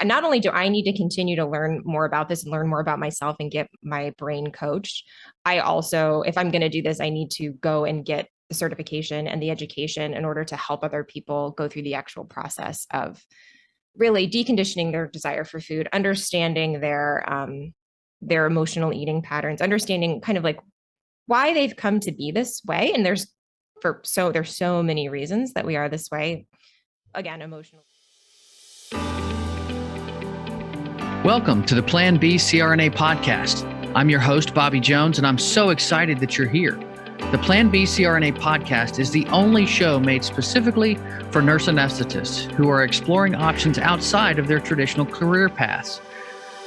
not only do I need to continue to learn more about this and learn more about myself and get my brain coached, I also, if I'm going to do this, I need to go and get the certification and the education in order to help other people go through the actual process of really deconditioning their desire for food, understanding their emotional eating patterns, understanding kind of like why they've come to be this way. And there's so many reasons that we are this way. Again, emotional. Welcome to the Plan B CRNA podcast. I'm your host, Bobby Jones, and I'm so excited that you're here. The Plan B CRNA podcast is the only show made specifically for nurse anesthetists who are exploring options outside of their traditional career paths.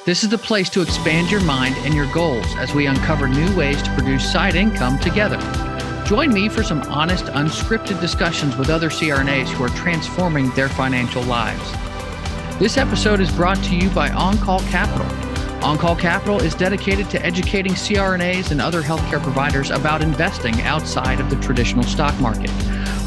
This is the place to expand your mind and your goals as we uncover new ways to produce side income together. Join me for some honest, unscripted discussions with other CRNAs who are transforming their financial lives. This episode is brought to you by On-Call Capital. On-Call Capital is dedicated to educating CRNAs and other healthcare providers about investing outside of the traditional stock market.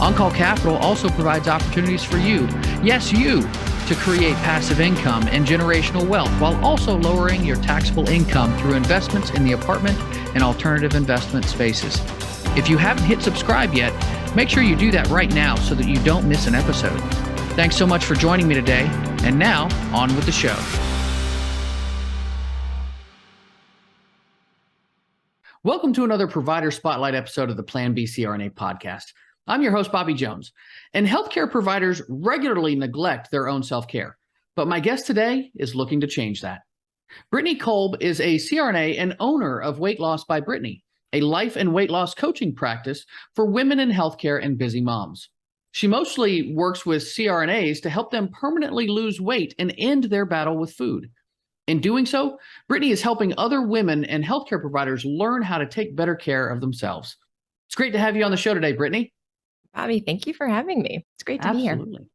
On-Call Capital also provides opportunities for you, yes, you, to create passive income and generational wealth while also lowering your taxable income through investments in the apartment and alternative investment spaces. If you haven't hit subscribe yet, make sure you do that right now so that you don't miss an episode. Thanks so much for joining me today. And now, on with the show. Welcome to another Provider Spotlight episode of the Plan B CRNA podcast. I'm your host, Bobby Jones, and healthcare providers regularly neglect their own self-care. But my guest today is looking to change that. Brittany Kolb is a CRNA and owner of Weight Loss by Brittany, a life and weight loss coaching practice for women in healthcare and busy moms. She mostly works with CRNAs to help them permanently lose weight and end their battle with food. In doing so, Brittany is helping other women and healthcare providers learn how to take better care of themselves. It's great to have you on the show today, Brittany. Bobby, thank you for having me. It's great to be here. Absolutely.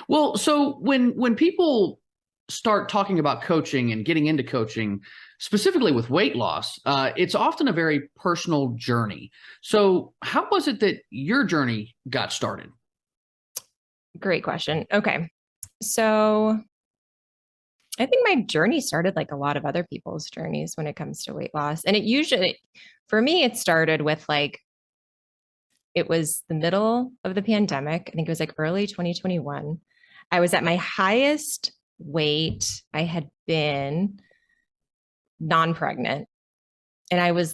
Well, so when people start talking about coaching and getting into coaching, specifically with weight loss, it's often a very personal journey. So how was it that your journey got started? Great question. Okay. So I think my journey started like a lot of other people's journeys when it comes to weight loss. And for me, it started with it was the middle of the pandemic. I think it was like early 2021. I was at my highest weight I had been non-pregnant. And I was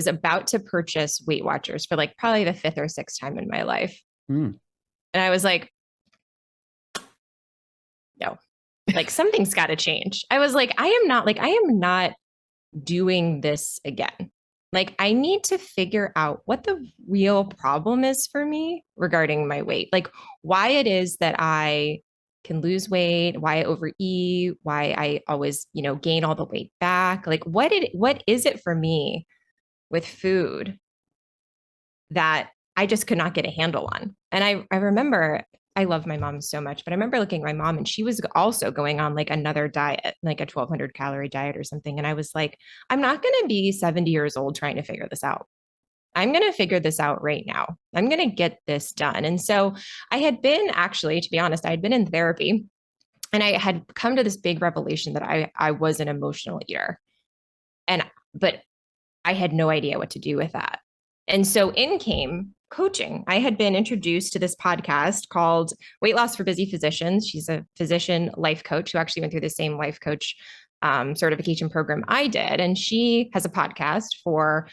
about to purchase WeightWatchers for probably the fifth or sixth time in my life. And I was like, no, something's got to change. I was like, I am not doing this again. I need to figure out what the real problem is for me regarding my weight, why it is that I can lose weight, why I overeat, why I always, gain all the weight back. What is it for me with food that I just could not get a handle on? And I remember, I love my mom so much, but I remember looking at my mom and she was also going on another diet, like a 1,200 calorie diet or something. And I was like, I'm not going to be 70 years old trying to figure this out. I'm going to figure this out right now. I'm going to get this done. And so I had been actually, to be honest, I had been in therapy and I had come to this big revelation that I was an emotional eater. But I had no idea what to do with that. And so in came coaching. I had been introduced to this podcast called Weight Loss for Busy Physicians. She's a physician life coach who actually went through the same life coach certification program I did. And she has a podcast for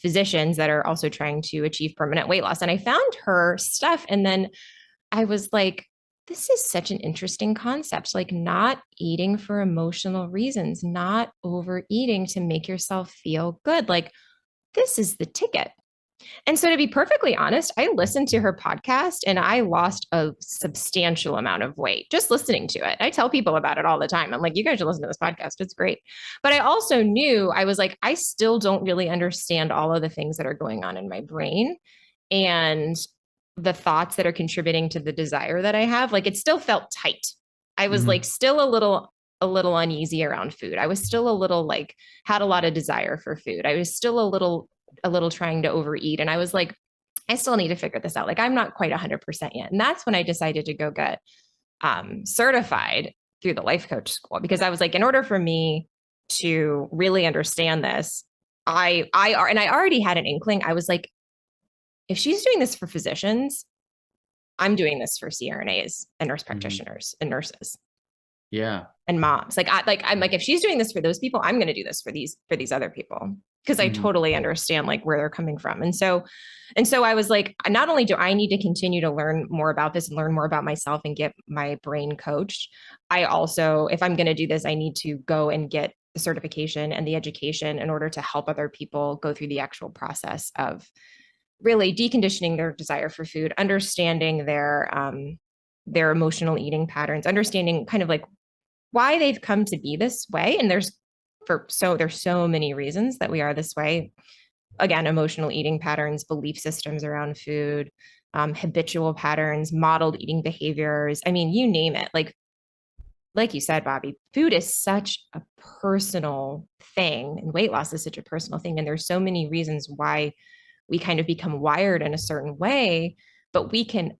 physicians that are also trying to achieve permanent weight loss. And I found her stuff. And then I was like, this is such an interesting concept, not eating for emotional reasons, not overeating to make yourself feel good. This is the ticket. And so to be perfectly honest, I listened to her podcast and I lost a substantial amount of weight just listening to it. I tell people about it all the time. I'm like, you guys should listen to this podcast. It's great. But I also knew I still don't really understand all of the things that are going on in my brain and the thoughts that are contributing to the desire that I have. It still felt tight. I was still a little uneasy around food. I was still a little had a lot of desire for food. I was still a little trying to overeat. And I was like, I still need to figure this out. I'm not quite 100% yet. And that's when I decided to go get certified through the life coach school, because I was like, in order for me to really understand this, and I already had an inkling. I was like, if she's doing this for physicians, I'm doing this for CRNAs and nurse practitioners and nurses. Yeah. And moms. I'm like, if she's doing this for those people, I'm going to do this for these other people. Cause I totally understand like where they're coming from. And so I was like, not only do I need to continue to learn more about this and learn more about myself and get my brain coached, I also, if I'm going to do this, I need to go and get the certification and the education in order to help other people go through the actual process of really deconditioning their desire for food, understanding their emotional eating patterns, understanding kind of like why they've come to be this way. And there's so many reasons that we are this way. Again, emotional eating patterns, belief systems around food, habitual patterns, modeled eating behaviors. I mean, you name it. Like you said, Bobby, food is such a personal thing, and weight loss is such a personal thing. And there's so many reasons why we kind of become wired in a certain way, but we can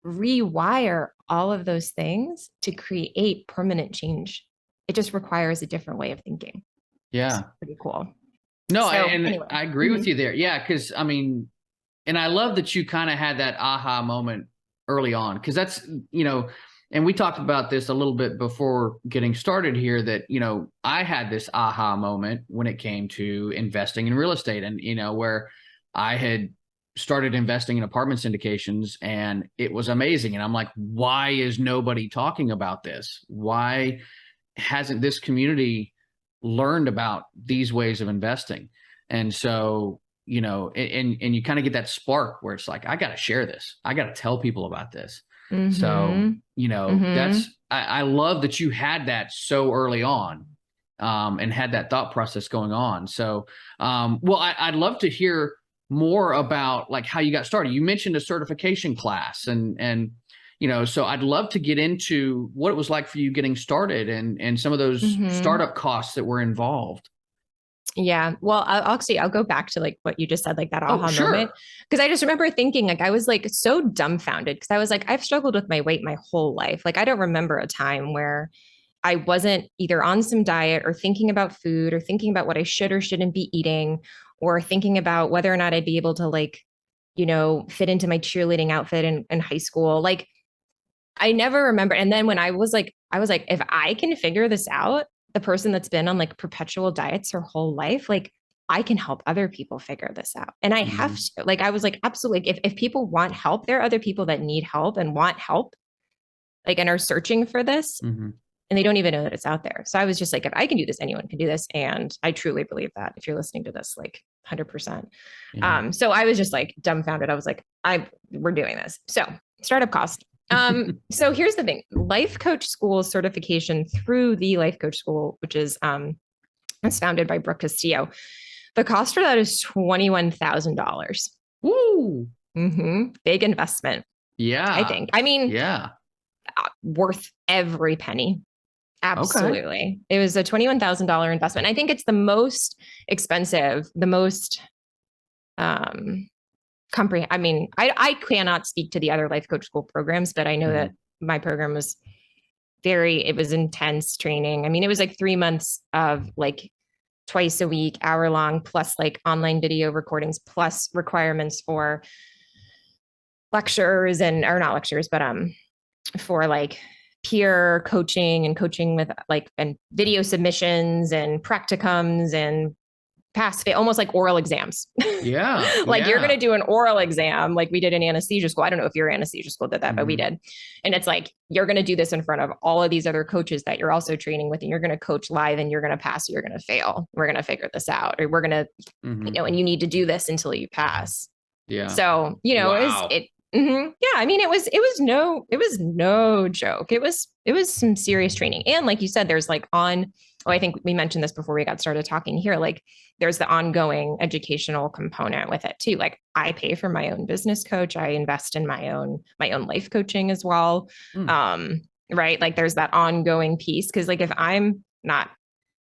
rewire all of those things to create permanent change. It just requires a different way of thinking. Yeah. It's pretty cool. No, Anyway. I agree with you there. Yeah. Cause I mean, and I love that you kind of had that aha moment early on. Cause that's, and we talked about this a little bit before getting started here that, I had this aha moment when it came to investing in real estate and, where I had started investing in apartment syndications and it was amazing. And I'm like, why is nobody talking about this? Why hasn't this community learned about these ways of investing? And so, and you kind of get that spark where it's like, I got to share this. I got to tell people about this. So, I love that you had that so early on, and had that thought process going on. So, I'd love to hear more about like how you got started. You mentioned a certification class and, so I'd love to get into what it was like for you getting started and some of those startup costs that were involved. Yeah. Well, I'll go back to like what you just said, like that aha moment. Cause I just remember thinking like, I was like so dumbfounded. Cause I was like, I've struggled with my weight my whole life. Like, I don't remember a time where I wasn't either on some diet or thinking about food or thinking about what I should or shouldn't be eating, or thinking about whether or not I'd be able to like, fit into my cheerleading outfit in high school. Like, I never remember. And then when I was like, if I can figure this out, the person that's been on like perpetual diets her whole life, like I can help other people figure this out. And I have to, like, I was like, absolutely. If people want help, there are other people that need help and want help, like, and are searching for this. And they don't even know that it's out there. So I was just like, if I can do this, anyone can do this. And I truly believe that if you're listening to this, like 100%. Yeah. So I was just like dumbfounded. I was like, we're doing this. So startup cost. So here's the thing: life coach school certification through the life coach school, which is, it's founded by Brooke Castillo. The cost for that is $21,000. Woo! Big investment. Yeah. I think. I mean, yeah, worth every penny. Absolutely. Okay. It was a $21,000 investment. I think it's the most expensive, the most, I mean, I cannot speak to the other life coach school programs, but I know that my program was it was intense training. I mean, it was like 3 months of like twice a week, hour long, plus like online video recordings, plus requirements for lectures or not lectures, but, for like peer coaching and coaching with like, and video submissions and practicums and almost like oral exams. Yeah. Like you're going to do an oral exam like we did in anesthesia school. I don't know if your anesthesia school did that, but we did. And it's like, you're going to do this in front of all of these other coaches that you're also training with, and you're going to coach live, and you're going to pass or you're going to fail. We're going to figure this out, or we're going to, and you need to do this until you pass. Yeah. So, wow. Yeah. I mean, it was no joke. It was some serious training. And like you said, there's like I think we mentioned this before we got started talking here, like there's the ongoing educational component with it too. Like I pay for my own business coach. I invest in my own life coaching as well. Right. Like there's that ongoing piece. Cause like, if I'm not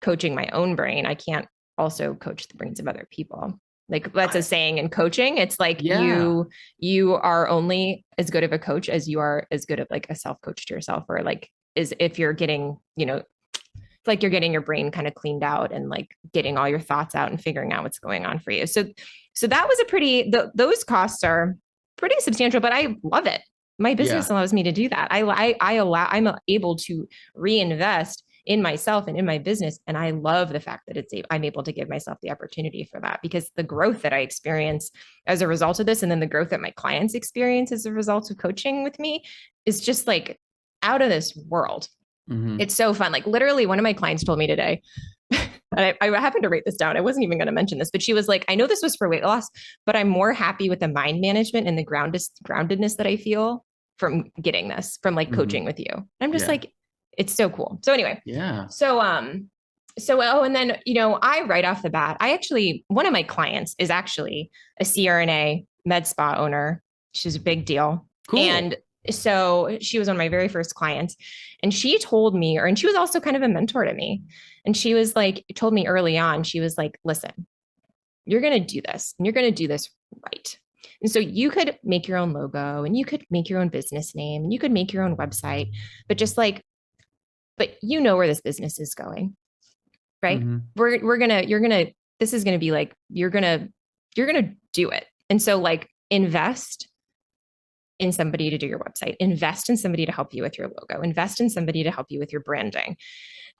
coaching my own brain, I can't also coach the brains of other people. Like that's a saying in coaching. It's like, you are only as good of a coach as you are as good of like a self coach to yourself, or like is if you're getting, like you're getting your brain kind of cleaned out and like getting all your thoughts out and figuring out what's going on for you. So that was those costs are pretty substantial, but I love it. My business allows me to do that. I'm able to reinvest in myself and in my business. And I love the fact that I'm able to give myself the opportunity for that, because the growth that I experience as a result of this, and then the growth that my clients experience as a result of coaching with me, is just like out of this world. Mm-hmm. It's so fun. Like literally one of my clients told me today, and I happened to write this down. I wasn't even going to mention this, but she was like, I know this was for weight loss, but I'm more happy with the mind management and the groundedness that I feel from getting this, from like coaching with you. And I'm just like, it's so cool. So anyway, and then, I right off the bat, one of my clients is actually a CRNA med spa owner. She's a big deal. Cool. And so she was one of my very first clients, and she told me, and she was also kind of a mentor to me. And she was like, told me early on, she was like, listen, you're going to do this and you're going to do this right. And so you could make your own logo and you could make your own business name and you could make your own website, but you know where this business is going, right? Mm-hmm. This is going to be like, you're going to do it. And so like invest in somebody to do your website, invest in somebody to help you with your logo, invest in somebody to help you with your branding.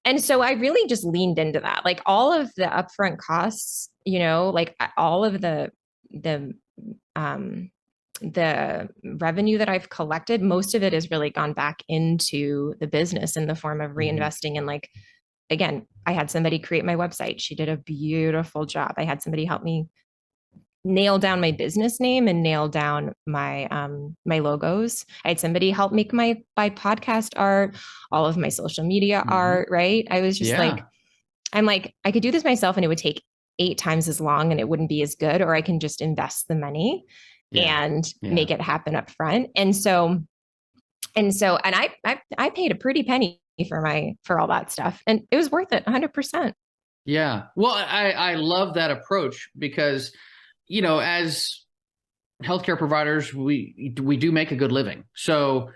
And so I really just leaned into that, like all of the upfront costs, like all of the revenue that I've collected, most of it has really gone back into the business in the form of reinvesting in, like, again, I had somebody create my website. She did a beautiful job. I had somebody help me nail down my business name and nail down my my logos. I had somebody help make my podcast art, all of my social media art, right? I was just I'm like, I could do this myself and it would take 8 times as long and it wouldn't be as good, or I can just invest the money and make it happen up front. And I paid a pretty penny for all that stuff, and it was worth it 100%. Yeah. Well, I love that approach because, as healthcare providers, we do make a good living. So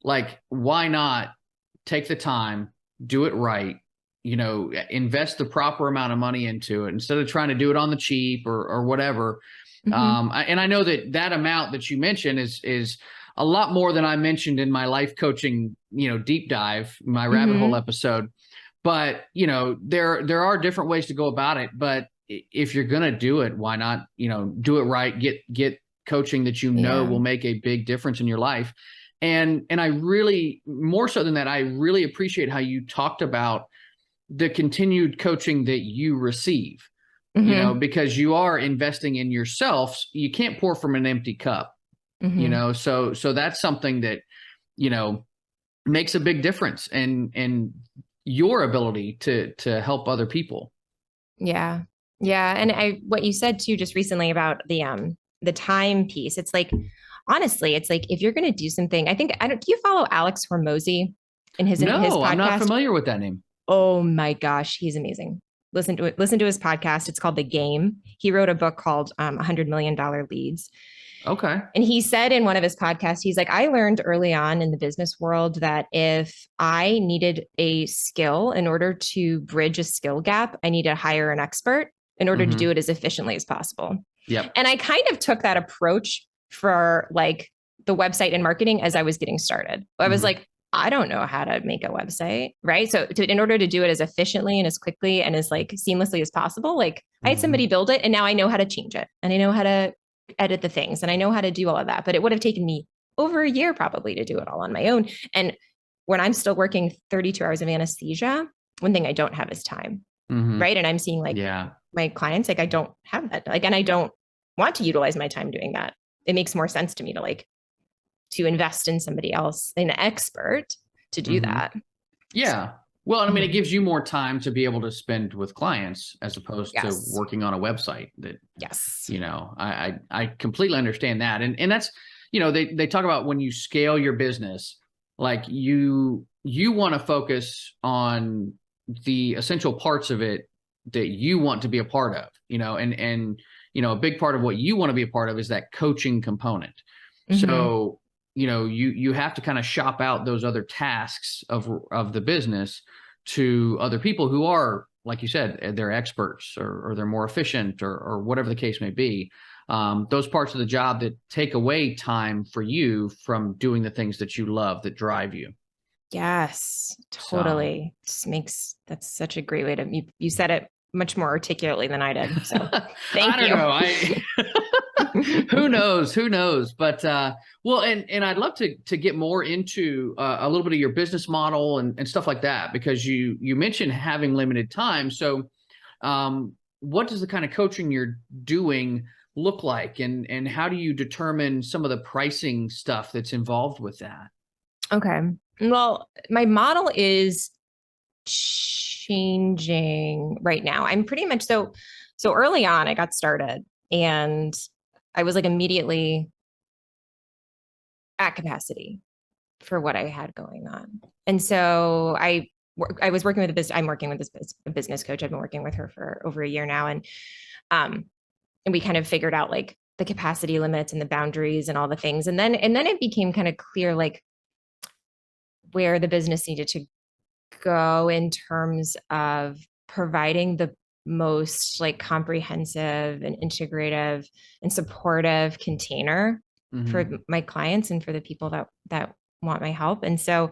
like, why not take the time, do it right, invest the proper amount of money into it instead of trying to do it on the cheap or whatever. Mm-hmm. And I know that amount that you mentioned is a lot more than I mentioned in my life coaching, deep dive, my rabbit hole episode. But, there are different ways to go about it. But if you're going to do it, why not, do it right, get coaching that will make a big difference in your life. And I really, more so than that, I really appreciate how you talked about the continued coaching that you receive, because you are investing in yourself. You can't pour from an empty cup, so that's something that, makes a big difference and your ability to help other people. Yeah. Yeah. And what you said too, just recently about the time piece, it's like, honestly, it's like, if you're going to do something, do you follow Alex Hormozy in his podcast? I'm not familiar with that name. Oh my gosh. He's amazing. Listen to his podcast. It's called The Game. He wrote a book called $100 Million Leads. Okay. And he said in one of his podcasts, he's like, I learned early on in the business world that if I needed a skill in order to bridge a skill gap, I need to hire an expert in order to do it as efficiently as possible. Yep. And I kind of took that approach for like the website and marketing as I was getting started. I was like, I don't know how to make a website, right? So in order to do it as efficiently and as quickly and as like seamlessly as possible, like I had somebody build it and now I know how to change it and I know how to edit the things and I know how to do all of that, but it would have taken me over a year probably to do it all on my own. And when I'm still working 32 hours of anesthesia, one thing I don't have is time, right? And I'm seeing like my clients, like I don't have that, like, and I don't want to utilize my time doing that. It makes more sense to me to invest in somebody else, an expert to do that. Yeah. Well, I mean, it gives you more time to be able to spend with clients as opposed to working on a website that, I completely understand that. And that's, they talk about when you scale your business, like you want to focus on the essential parts of it that you want to be a part of, and a big part of what you want to be a part of is that coaching component. So, you have to kind of shop out those other tasks of the business to other people who are, like you said, they're experts or they're more efficient or whatever the case may be. Those parts of the job that take away time for you from doing the things that you love, that drive you. Yes, totally. That's such a great way to, you said it much more articulately than I did. So thank you. I don't know. Who knows? But, well, and I'd love to get more into a little bit of your business model and stuff like that, because you mentioned having limited time. So, what does the kind of coaching you're doing look like, and how do you determine some of the pricing stuff that's involved with that? Okay. Well, my model is changing right now. I'm pretty much so early on, I got started and I was like immediately at capacity for what I had going on. And so I was working with I'm working with a business coach. I've been working with her for over a year now. And we kind of figured out like the capacity limits and the boundaries and all the things. And then it became kind of clear, like, where the business needed to go in terms of providing the most like comprehensive and integrative and supportive container for my clients and for the people that want my help. And so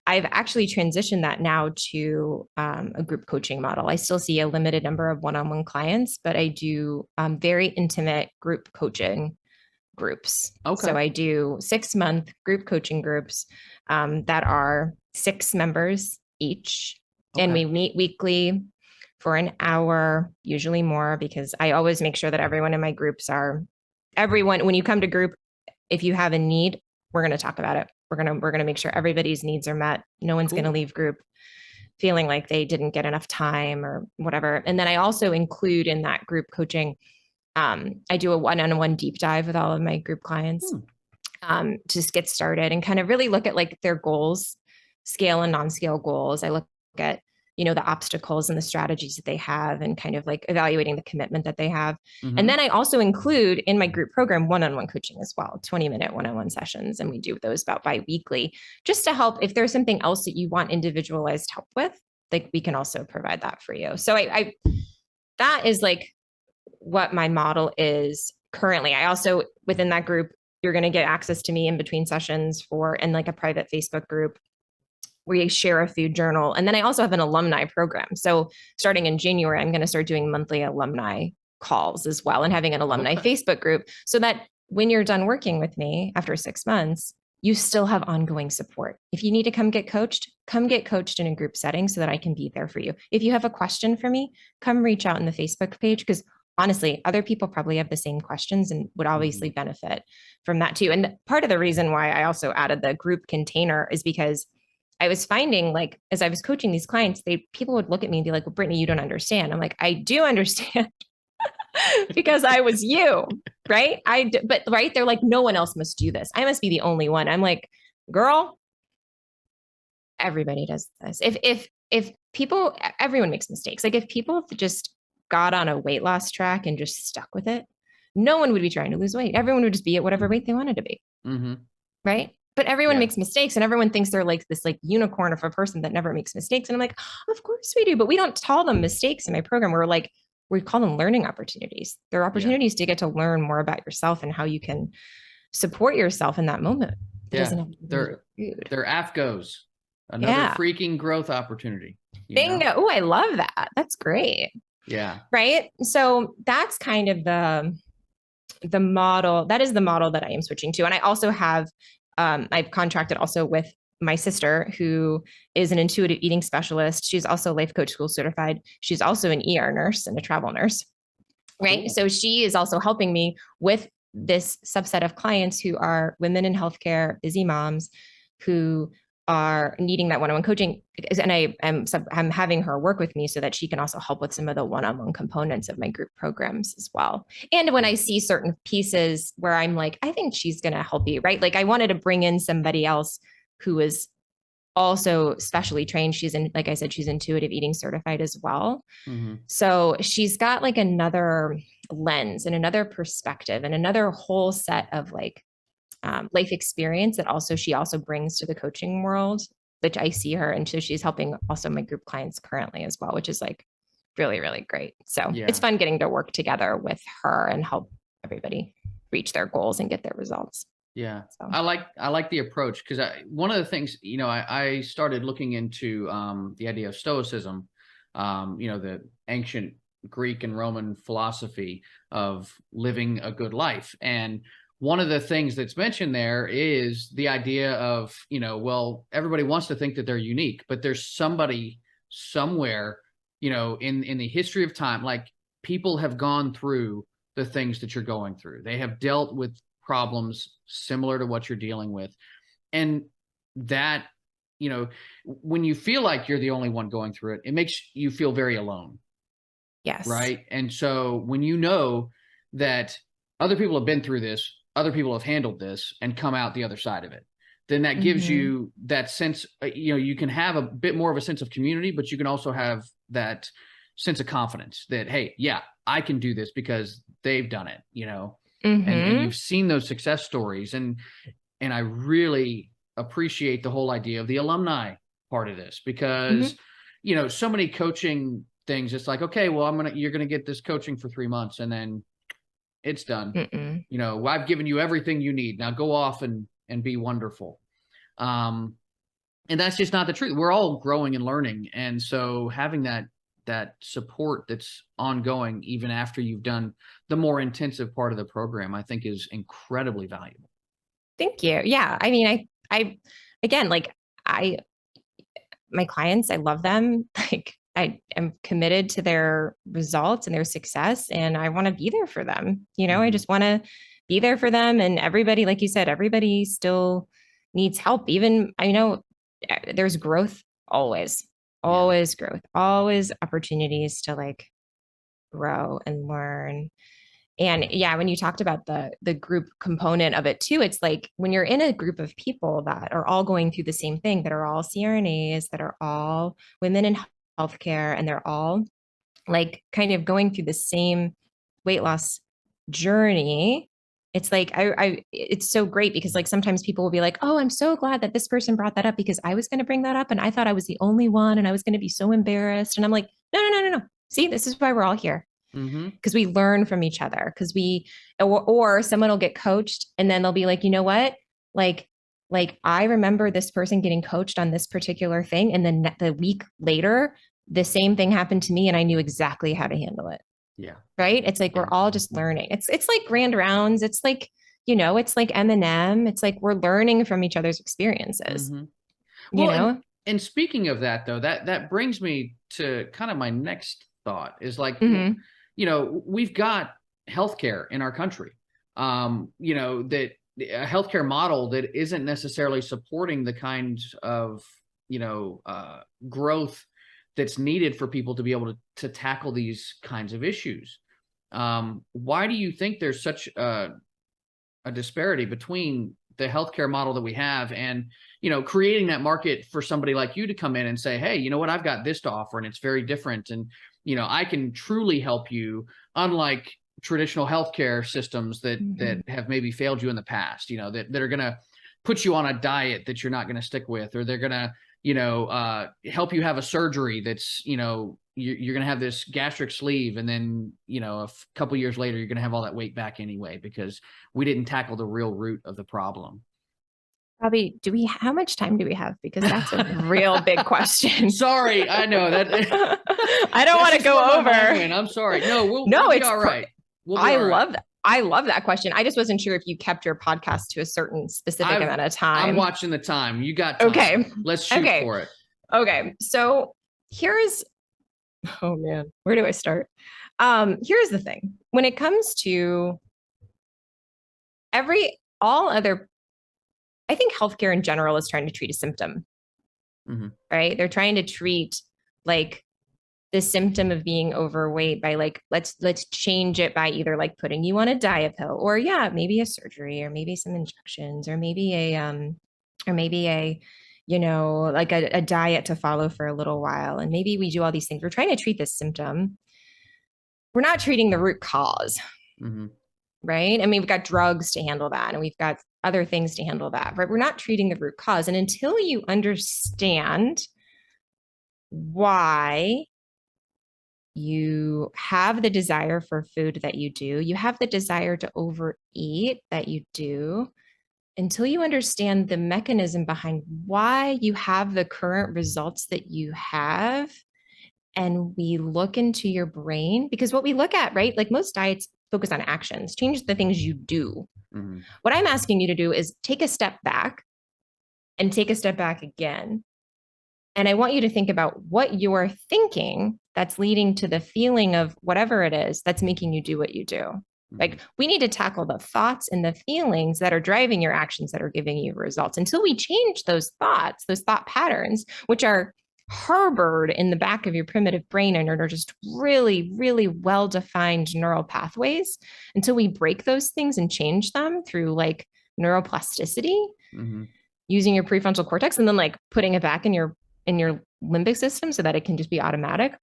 I've actually transitioned that now to a group coaching model. I still see a limited number of one-on-one clients, but I do very intimate group coaching groups. Okay. So I do 6-month group coaching groups that are 6 members each. Okay. And we meet weekly for an hour, usually more, because I always make sure that everyone in my groups when you come to group, if you have a need, we're going to talk about it. We're going to make sure everybody's needs are met. No one's going to leave group feeling like they didn't get enough time or whatever. And then I also include in that group coaching, I do a one-on-one deep dive with all of my group clients to just get started and kind of really look at like their goals, scale and non-scale goals. I look at, the obstacles and the strategies that they have and kind of like evaluating the commitment that they have. And then I also include in my group program one-on-one coaching as well, 20-minute one-on-one sessions. And we do those about bi-weekly just to help if there's something else that you want individualized help with, like we can also provide that for you. So I that is like what my model is currently. I also, within that group, you're going to get access to me in between sessions and like a private Facebook group where you share a food journal. And then I also have an alumni program. So starting in January, I'm going to start doing monthly alumni calls as well and having an alumni Facebook group so that when you're done working with me after 6 months, you still have ongoing support. If you need to come get coached in a group setting so that I can be there for you. If you have a question for me, come reach out in the Facebook page, because honestly, other people probably have the same questions and would obviously benefit from that too. And part of the reason why I also added the group container is because I was finding, like, as I was coaching these clients, people would look at me and be like, well, Brittany, you don't understand. I'm like, I do understand because I was you, right? But right. They're like, no one else must do this. I must be the only one. I'm like, girl, everybody does this. If people, everyone makes mistakes. Like if people just got on a weight loss track and just stuck with it, no one would be trying to lose weight. Everyone would just be at whatever weight they wanted to be. Right. But everyone makes mistakes and everyone thinks they're like this like unicorn of a person that never makes mistakes. And I'm like, of course we do, but we don't call them mistakes in my program. We call them learning opportunities. They're opportunities to get to learn more about yourself and how you can support yourself in that moment. They're AFGOs, another freaking growth opportunity. Bingo. Oh, I love that. That's great. Yeah. Right. So that's kind of the model. That is the model that I am switching to. And I also have, I've contracted also with my sister, who is an intuitive eating specialist. She's also Life Coach School certified. She's also an ER nurse and a travel nurse. Right. Cool. So she is also helping me with this subset of clients who are women in healthcare, busy moms who are needing that one-on-one coaching. And I'm having her work with me so that she can also help with some of the one-on-one components of my group programs as well. And when I see certain pieces where I'm like, I think she's going to help you, right? Like I wanted to bring in somebody else who is also specially trained. Like I said, she's intuitive eating certified as well. So she's got like another lens and another perspective and another whole set of like life experience that she also brings to the coaching world, which I see her. And so she's helping also my group clients currently as well, which is like really, really great. So it's fun getting to work together with her and help everybody reach their goals and get their results. Yeah. So. I like the approach, because one of the things, I started looking into the idea of Stoicism, the ancient Greek and Roman philosophy of living a good life. And one of the things that's mentioned there is the idea of, well, everybody wants to think that they're unique, but there's somebody somewhere, in the history of time, like people have gone through the things that you're going through. They have dealt with problems similar to what you're dealing with. And that, when you feel like you're the only one going through it, it makes you feel very alone. Yes. Right. And so when you know that other people have been through this, other people have handled this and come out the other side of it, then that gives you that sense, you can have a bit more of a sense of community, but you can also have that sense of confidence that, hey, yeah, I can do this because they've done it, and you've seen those success stories. And I really appreciate the whole idea of the alumni part of this, because, so many coaching things, it's like, okay, well, you're going to get this coaching for 3 months and then it's done. I've given you everything you need. Now go off and be wonderful. And that's just not the truth. We're all growing and learning. And so having that support that's ongoing, even after you've done the more intensive part of the program, I think is incredibly valuable. Thank you. Yeah. I mean, I again, like my clients, I love them. Like I am committed to their results and their success, and I want to be there for them. I just want to be there for them. And everybody, like you said, everybody still needs help. Even I know there's growth always growth, always opportunities to like grow and learn. And yeah, when you talked about the group component of it too, it's like when you're in a group of people that are all going through the same thing, that are all CRNAs, that are all women in healthcare, and they're all like kind of going through the same weight loss journey. It's like it's so great, because like sometimes people will be like, oh, I'm so glad that this person brought that up, because I was going to bring that up and I thought I was the only one and I was going to be so embarrassed. And I'm like, no. See, this is why we're all here. Because we learn from each other, because or someone will get coached and then they'll be like, you know what? Like I remember this person getting coached on this particular thing. And then the week later, the same thing happened to me and I knew exactly how to handle it. Yeah. Right. It's like, we're all just learning. It's like grand rounds. It's like, it's like M&M. It's like, we're learning from each other's experiences, And speaking of that though, that brings me to kind of my next thought is like, we've got healthcare in our country, that a healthcare model that isn't necessarily supporting the kind of, growth that's needed for people to be able to tackle these kinds of issues. Why do you think there's such a disparity between the healthcare model that we have and, creating that market for somebody like you to come in and say, hey, you know what, I've got this to offer and it's very different. And, I can truly help you, unlike traditional healthcare systems that have maybe failed you in the past, that are going to put you on a diet that you're not going to stick with, or they're going to, help you have a surgery that's, you're going to have this gastric sleeve. And then, a couple years later, you're going to have all that weight back anyway, because we didn't tackle the real root of the problem. Bobby, how much time do we have? Because that's a real big question. Sorry. I know that. I don't want to go over. I'm sorry. No, we'll be all right. I love that question. I just wasn't sure if you kept your podcast to a certain specific amount of time. I'm watching the time. You got time. Okay. Let's shoot for it. Okay. So oh man, where do I start? Here's the thing. When it comes to I think healthcare in general is trying to treat a symptom, right? They're trying to treat like the symptom of being overweight by like, let's change it by either like putting you on a diet pill, or maybe a surgery, or maybe some injections, or maybe a like a diet to follow for a little while. And maybe we do all these things. We're trying to treat this symptom. We're not treating the root cause. Right. I mean, we've got drugs to handle that. And we've got other things to handle that, right? We're not treating the root cause. And until you understand why you have the desire for food that you do, you have the desire to overeat that you do, until you understand the mechanism behind why you have the current results that you have, and we look into your brain, because what we look at, right? Like most diets focus on actions, change the things you do. Mm-hmm. What I'm asking you to do is take a step back and take a step back again. And I want you to think about what you're thinking that's leading to the feeling of whatever it is that's making you do what you do. Mm-hmm. Like we need to tackle the thoughts and the feelings that are driving your actions that are giving you results. Until we change those thoughts, those thought patterns, which are harbored in the back of your primitive brain and are just really, really well-defined neural pathways, until we break those things and change them through like neuroplasticity, mm-hmm. using your prefrontal cortex and then like putting it back in your limbic system so that it can just be automatic,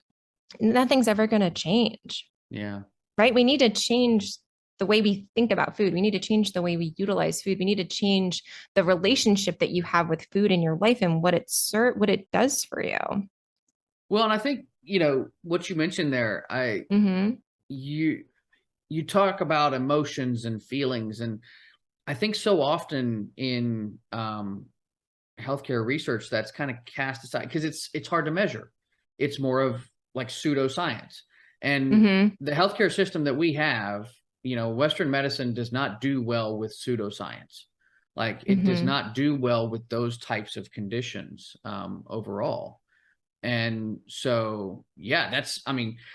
nothing's ever going to change. Yeah. Right. We need to change the way we think about food. We need to change the way we utilize food. We need to change the relationship that you have with food in your life and what it does for you. Well, and I think, what you mentioned there, mm-hmm. you talk about emotions and feelings. And I think so often in healthcare research, that's kind of cast aside because it's hard to measure. It's more of like pseudoscience. And mm-hmm. the healthcare system that we have, Western medicine does not do well with pseudoscience. Like it mm-hmm. does not do well with those types of conditions overall. And so, yeah,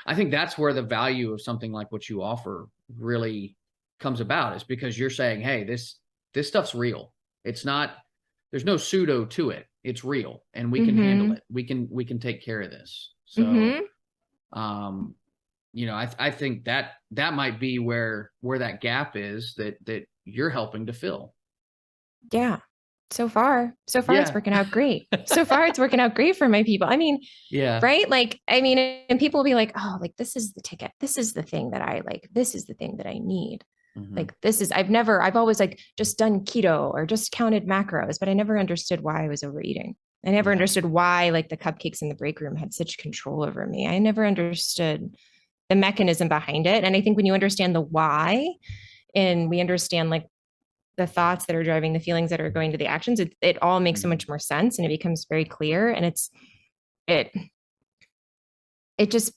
I think that's where the value of something like what you offer really comes about, is because you're saying, hey, this stuff's real. It's not, there's no pseudo to it. It's real and we can mm-hmm. handle it. We can take care of this. So, mm-hmm. I think that might be where that gap is that you're helping to fill. Yeah. So far yeah. It's working out great. So far it's working out great for my people. I mean, yeah. Right. Like, I mean, and people will be like, oh, like, this is the ticket. This is the thing that I like. This is the thing that I need. Mm-hmm. Like, I've always like just done keto or just counted macros, but I never understood why I was overeating. I never understood why like the cupcakes in the break room had such control over me. I never understood the mechanism behind it. And I think when you understand the why, and we understand like the thoughts that are driving the feelings that are going to the actions, it all makes so much more sense and it becomes very clear. And it just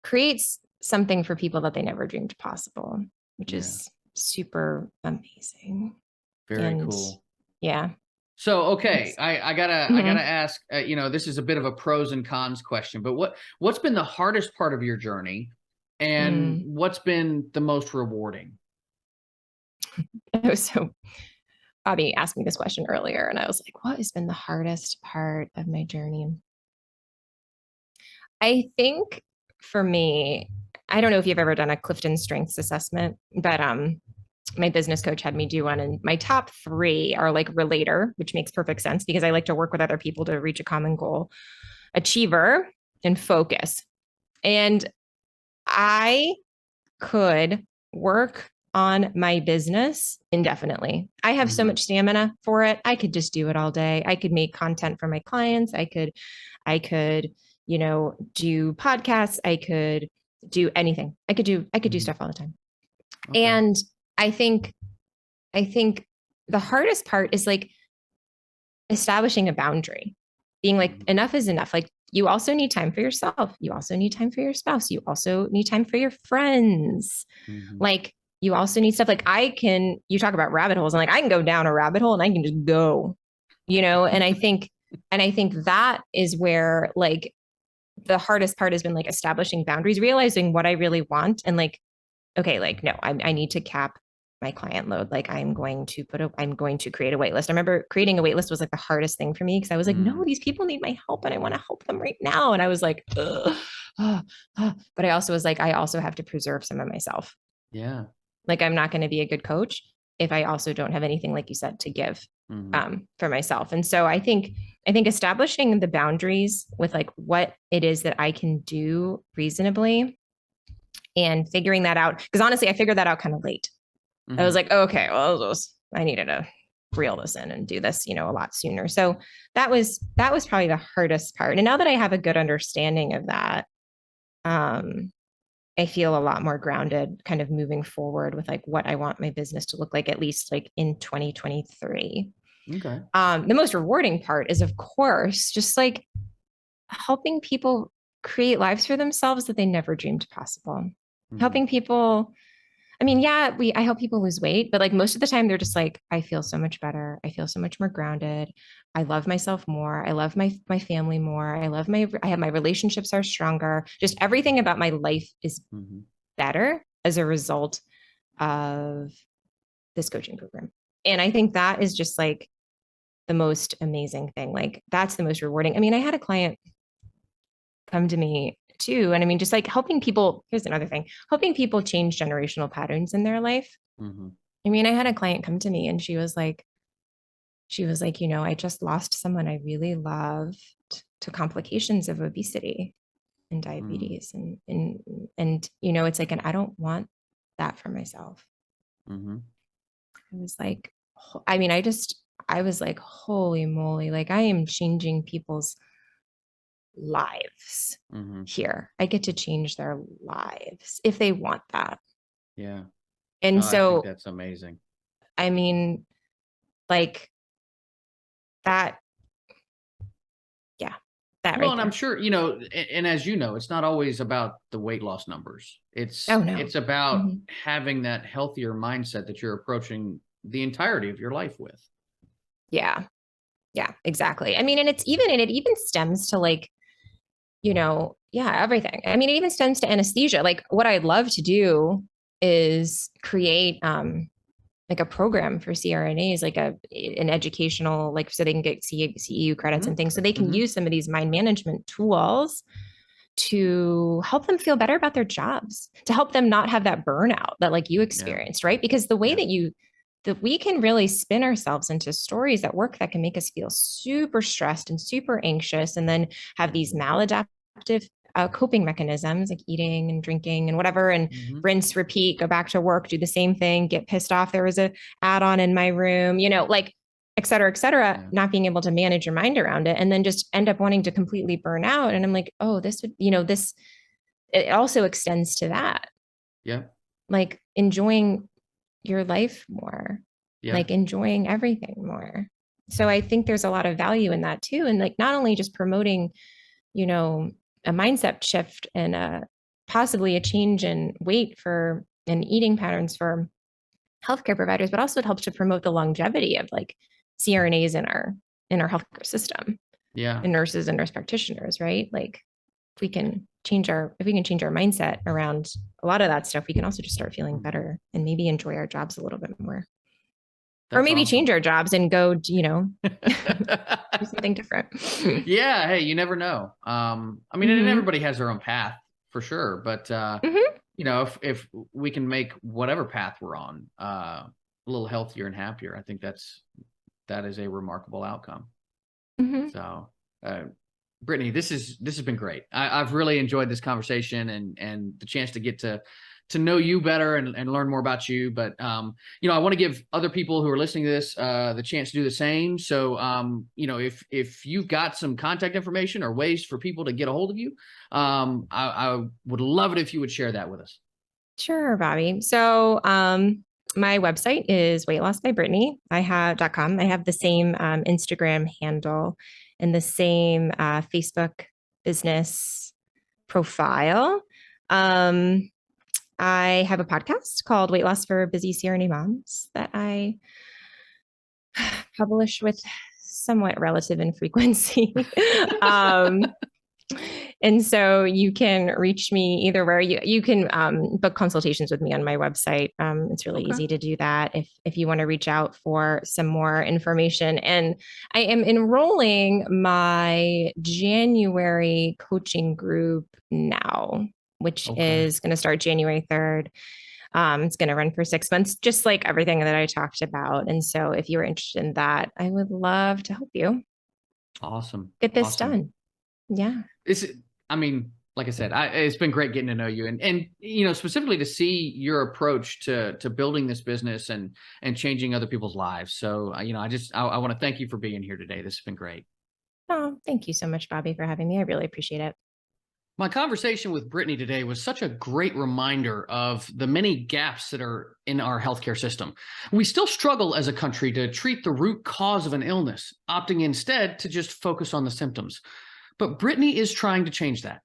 creates something for people that they never dreamed possible, which is super amazing. Very cool. Yeah. So, okay, I gotta ask, this is a bit of a pros and cons question, but what's been the hardest part of your journey and what's been the most rewarding? So Bobby asked me this question earlier and I was like, what has been the hardest part of my journey? I think for me, I don't know if you've ever done a Clifton Strengths assessment, but my business coach had me do one, and my top 3 are like relator, which makes perfect sense because I like to work with other people to reach a common goal, achiever, and focus. And I could work on my business indefinitely. I have so much stamina for it. I could just do it all day. I could make content for my clients. I could, do podcasts. I could do anything. I could do stuff all the time. Okay. And I think the hardest part is like establishing a boundary, being like, enough is enough. Like, you also need time for yourself. You also need time for your spouse. You also need time for your friends. Mm-hmm. Like, you also need stuff like you talk about rabbit holes, and like, I can go down a rabbit hole and I can just go, and I think that is where like the hardest part has been like establishing boundaries, realizing what I really want. And like, okay, like, no, I need to cap my client load. Like, I'm going to create a wait list. I remember creating a wait list was like the hardest thing for me because I was like, no, these people need my help and I want to help them right now. And I was like, but I also was like, I also have to preserve some of myself. Yeah. Like, I'm not going to be a good coach if I also don't have anything, like you said, to give for myself. And so I think establishing the boundaries with like what it is that I can do reasonably and figuring that out, because honestly, I figured that out kind of late. I was like, okay, well, I needed to reel this in and do this, a lot sooner. So that was probably the hardest part. And now that I have a good understanding of that, I feel a lot more grounded kind of moving forward with like what I want my business to look like, at least like in 2023. Okay. The most rewarding part is, of course, just like helping people create lives for themselves that they never dreamed possible. Mm-hmm. Helping people. I mean, yeah, I help people lose weight, but like most of the time they're just like, I feel so much better. I feel so much more grounded. I love myself more. I love my family more. I have my relationships are stronger. Just everything about my life is better as a result of this coaching program. And I think that is just like the most amazing thing. Like that's the most rewarding. I mean, I had a client come to me too. And I mean, just like helping people, here's another thing, helping people change generational patterns in their life. Mm-hmm. I mean, I had a client come to me and she was like, I just lost someone I really loved to complications of obesity and diabetes. And it's like, and I don't want that for myself. Mm-hmm. I was like, I was like, holy moly, like I am changing people's lives here. I get to change their lives if they want that. Yeah. And so I think that's amazing. I mean, like that. Yeah. That well, right and there. I'm sure, and as you know, it's not always about the weight loss numbers. It's about having that healthier mindset that you're approaching the entirety of your life with. Yeah. Yeah, exactly. I mean, and it even stems to like, everything. I mean, it even stems to anesthesia. Like what I'd love to do is create like a program for CRNAs, like an educational, like so they can get CEU credits and things, so they can use some of these mind management tools to help them feel better about their jobs, to help them not have that burnout that like you experienced, right? Because the way that we can really spin ourselves into stories at work that can make us feel super stressed and super anxious, and then have these maladaptive coping mechanisms like eating and drinking and whatever, and rinse, repeat, go back to work, do the same thing, get pissed off. There was a add-on in my room, like et cetera, not being able to manage your mind around it. And then just end up wanting to completely burn out. And I'm like, oh, this would, it also extends to that. Yeah. Like enjoying your life more, like enjoying everything more. So I think there's a lot of value in that too. And like, not only just promoting, a mindset shift and possibly a change in weight and eating patterns for healthcare providers, but also it helps to promote the longevity of like CRNAs in our healthcare system. Yeah. And nurses and nurse practitioners, right? Like if we can change our mindset around a lot of that stuff, we can also just start feeling better and maybe enjoy our jobs a little bit more. Or maybe change our jobs and go, do something different. Yeah. Hey, you never know. I mean, and everybody has their own path for sure, but if we can make whatever path we're on a little healthier and happier, I think that is a remarkable outcome. So, Brittany, this has been great. I've really enjoyed this conversation and the chance to get to know you better and learn more about you. But, I want to give other people who are listening to this the chance to do the same. So, if you've got some contact information or ways for people to get a hold of you, I would love it if you would share that with us. Sure, Bobby. So, my website is weightlossbybrittany.com. I have the same Instagram handle and the same Facebook business profile. I have a podcast called Weight Loss for Busy CRNA Moms that I publish with somewhat relative infrequency. And so you can reach me either where you can book consultations with me on my website. It's really easy to do that if you want to reach out for some more information. And I am enrolling my January coaching group now, which is going to start January 3rd. It's going to run for 6 months, just like everything that I talked about. And so if you're interested in that, I would like to help you. Awesome. Get this done. Yeah. like I said, it's been great getting to know you, and specifically to see your approach to building this business and changing other people's lives. So I want to thank you for being here today. This has been great. Oh, thank you so much, Bobby, for having me. I really appreciate it. My conversation with Brittany today was such a great reminder of the many gaps that are in our healthcare system. We still struggle as a country to treat the root cause of an illness, opting instead to just focus on the symptoms. But Brittany is trying to change that.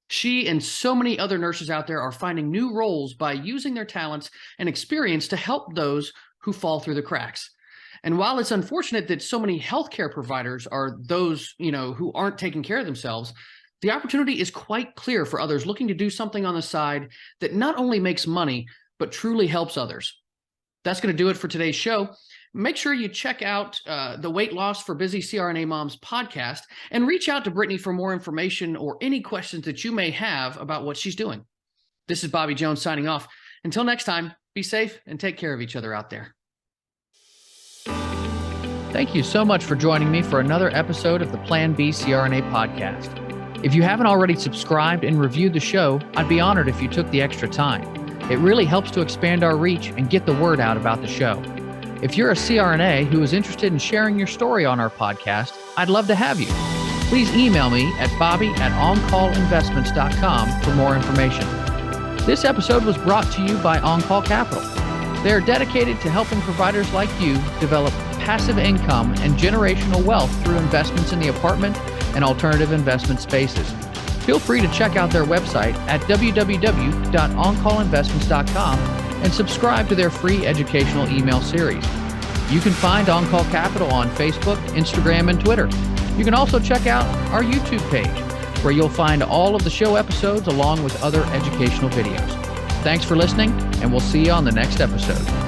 She and so many other nurses out there are finding new roles by using their talents and experience to help those who fall through the cracks. And while it's unfortunate that so many healthcare providers are those, who aren't taking care of themselves, the opportunity is quite clear for others looking to do something on the side that not only makes money, but truly helps others. That's going to do it for today's show. Make sure you check out the Weight Loss for Busy CRNA Moms podcast and reach out to Brittany for more information or any questions that you may have about what she's doing. This is Bobby Jones signing off. Until next time, be safe and take care of each other out there. Thank you so much for joining me for another episode of the Plan B CRNA podcast. If you haven't already subscribed and reviewed the show, I'd be honored if you took the extra time. It really helps to expand our reach and get the word out about the show. If you're a CRNA who is interested in sharing your story on our podcast, I'd love to have you. Please email me at bobby@oncallinvestments.com for more information. This episode was brought to you by On-Call Capital. They are dedicated to helping providers like you develop passive income and generational wealth through investments in the apartment and alternative investment spaces. Feel free to check out their website at www.oncallinvestments.com and subscribe to their free educational email series. You can find On-Call Capital on Facebook, Instagram, and Twitter. You can also check out our YouTube page, where you'll find all of the show episodes along with other educational videos. Thanks for listening, and we'll see you on the next episode.